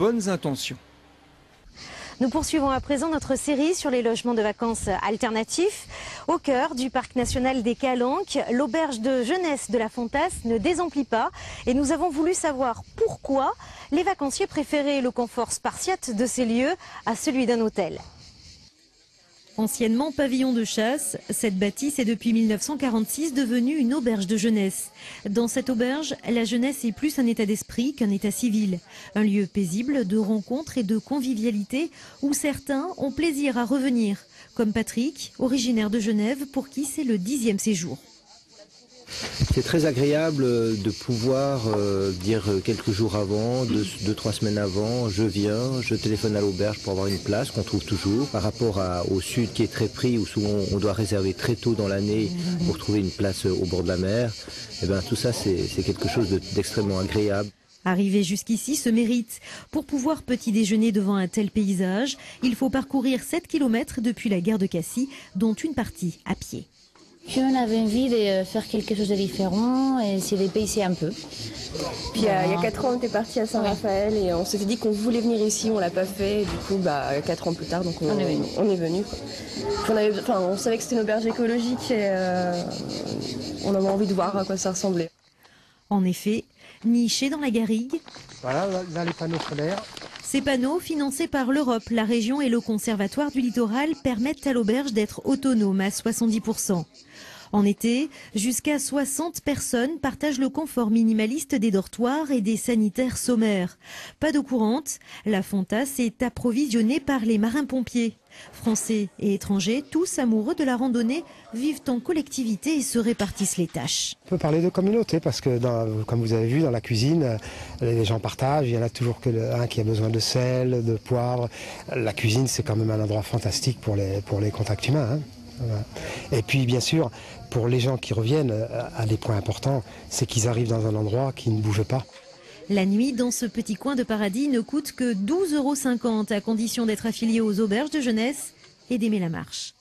bonnes intentions. Nous poursuivons à présent notre série sur les logements de vacances alternatifs. Au cœur du parc national des Calanques, l'auberge de jeunesse de la Fontasse ne désemplit pas. Et nous avons voulu savoir pourquoi les vacanciers préféraient le confort spartiate de ces lieux à celui d'un hôtel. Anciennement pavillon de chasse, cette bâtisse est depuis 1946 devenue une auberge de jeunesse. Dans cette auberge, la jeunesse est plus un état d'esprit qu'un état civil. Un lieu paisible de rencontres et de convivialité où certains ont plaisir à revenir, comme Patrick, originaire de Genève, pour qui c'est le 10e séjour. C'est très agréable de pouvoir dire quelques jours avant, 2-3 semaines avant, je viens, je téléphone à l'auberge pour avoir une place qu'on trouve toujours. Par rapport au sud qui est très pris, où souvent on doit réserver très tôt dans l'année pour trouver une place au bord de la mer, et bien, tout ça c'est quelque chose d'extrêmement agréable. Arriver jusqu'ici se mérite. Pour pouvoir petit déjeuner devant un tel paysage, il faut parcourir 7 km depuis la gare de Cassis, dont une partie à pied. Puis on avait envie de faire quelque chose de différent et essayer de payer un peu. Puis il y a 4 ans, on était parti à Saint-Raphaël et on s'était dit qu'on voulait venir ici, on l'a pas fait. Et du coup, 4 ans plus tard, donc on est venu. On savait que c'était une auberge écologique et on avait envie de voir à quoi ça ressemblait. En effet, niché dans la garrigue. Voilà, là les panneaux solaires. Ces panneaux, financés par l'Europe, la région et le Conservatoire du littoral, permettent à l'auberge d'être autonome à 70%. En été, jusqu'à 60 personnes partagent le confort minimaliste des dortoirs et des sanitaires sommaires. Pas d'eau courante, la Fontasse est approvisionnée par les marins-pompiers. Français et étrangers, tous amoureux de la randonnée, vivent en collectivité et se répartissent les tâches. On peut parler de communauté parce que, comme vous avez vu, dans la cuisine, les gens partagent. Il y en a toujours un qui a besoin de sel, de poivre. La cuisine, c'est quand même un endroit fantastique pour les contacts humains. Voilà. Et puis, bien sûr, pour les gens qui reviennent, un des points importants, c'est qu'ils arrivent dans un endroit qui ne bouge pas. La nuit dans ce petit coin de paradis ne coûte que 12,50 € à condition d'être affilié aux auberges de jeunesse et d'aimer la marche.